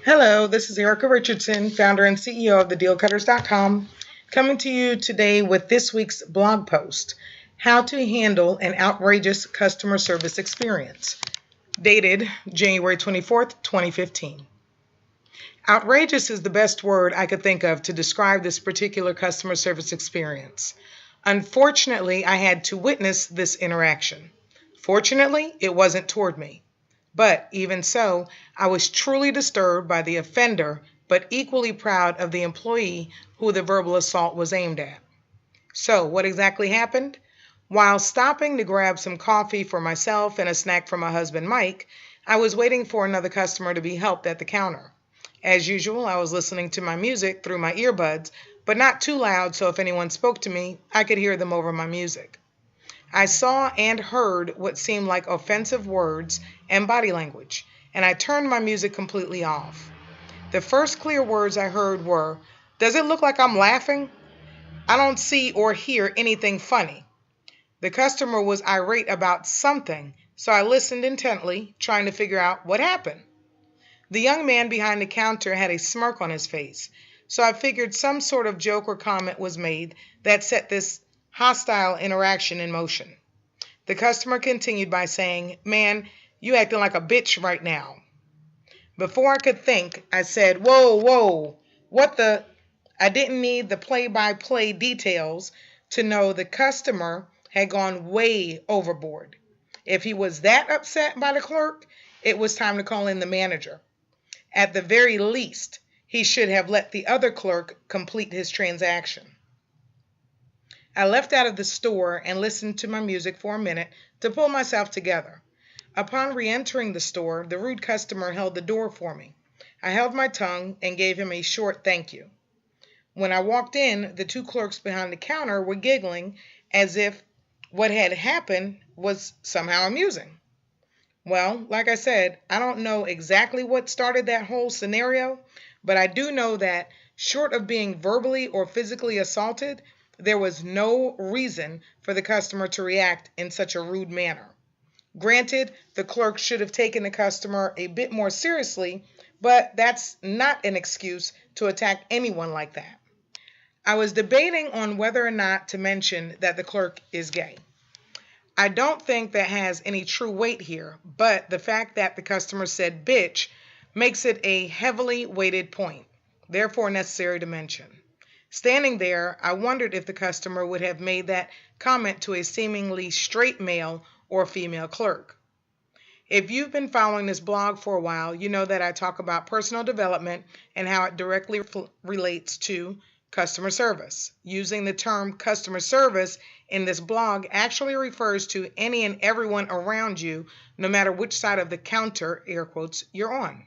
Hello, this is Erica Richardson, founder and CEO of TheDealCutters.com, coming to you today with this week's blog post, How to Handle an Outrageous Customer Service Experience, dated January 24th, 2015. Outrageous is the best word I could think of to describe this particular customer service experience. Unfortunately, I had to witness this interaction. Fortunately, it wasn't toward me. But even so, I was truly disturbed by the offender, but equally proud of the employee who the verbal assault was aimed at. So, what exactly happened? While stopping to grab some coffee for myself and a snack for my husband Mike, I was waiting for another customer to be helped at the counter. As usual, I was listening to my music through my earbuds, but not too loud so if anyone spoke to me, I could hear them over my music. I saw and heard what seemed like offensive words and body language, and I turned my music completely off. The first clear words I heard were, "Does it look like I'm laughing? I don't see or hear anything funny." The customer was irate about something, so I listened intently, trying to figure out what happened. The young man behind the counter had a smirk on his face, so I figured some sort of joke or comment was made that set this hostile interaction in motion. The customer continued by saying, "Man, you acting like a bitch right now." Before I could think, I said, "Whoa, whoa, what the?" I didn't need the play-by-play details to know the customer had gone way overboard. If he was that upset by the clerk, it was time to call in the manager. At the very least, he should have let the other clerk complete his transaction. I left out of the store and listened to my music for a minute to pull myself together. Upon re-entering the store, the rude customer held the door for me. I held my tongue and gave him a short thank you. When I walked in, the two clerks behind the counter were giggling as if what had happened was somehow amusing. Well, like I said, I don't know exactly what started that whole scenario, but I do know that short of being verbally or physically assaulted, there was no reason for the customer to react in such a rude manner. Granted, the clerk should have taken the customer a bit more seriously, but that's not an excuse to attack anyone like that. I was debating on whether or not to mention that the clerk is gay. I don't think that has any true weight here, but the fact that the customer said bitch makes it a heavily weighted point, therefore necessary to mention. Standing there, I wondered if the customer would have made that comment to a seemingly straight male or female clerk. If you've been following this blog for a while, you know that I talk about personal development and how it directly relates to customer service. Using the term customer service in this blog actually refers to any and everyone around you, no matter which side of the counter, air quotes, you're on.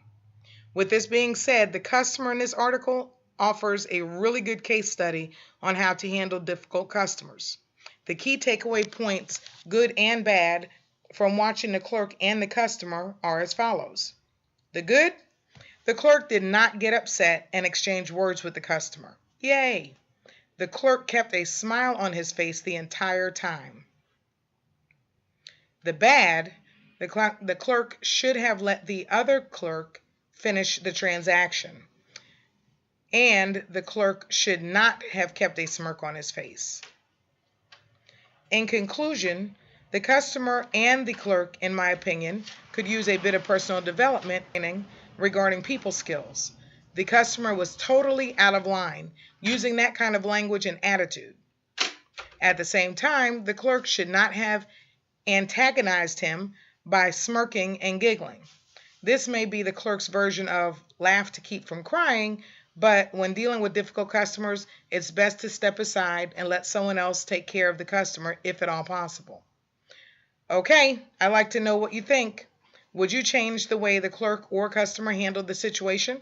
With this being said, the customer in this article offers a really good case study on how to handle difficult customers. The key takeaway points, good and bad, from watching the clerk and the customer are as follows. The good, the clerk did not get upset and exchange words with the customer. Yay! The clerk kept a smile on his face the entire time. The bad, the clerk should have let the other clerk finish the transaction. And the clerk should not have kept a smirk on his face. In conclusion, the customer and the clerk, in my opinion, could use a bit of personal development regarding people skills. The customer was totally out of line, using that kind of language and attitude. At the same time, the clerk should not have antagonized him by smirking and giggling. This may be the clerk's version of laugh to keep from crying, but when dealing with difficult customers, it's best to step aside and let someone else take care of the customer if at all possible. Okay, I'd like to know what you think. Would you change the way the clerk or customer handled the situation?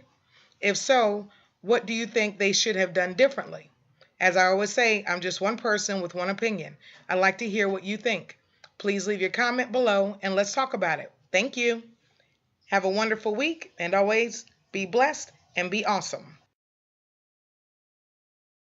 If so, what do you think they should have done differently? As I always say, I'm just one person with one opinion. I'd like to hear what you think. Please leave your comment below and let's talk about it. Thank you. Have a wonderful week and always be blessed and be awesome.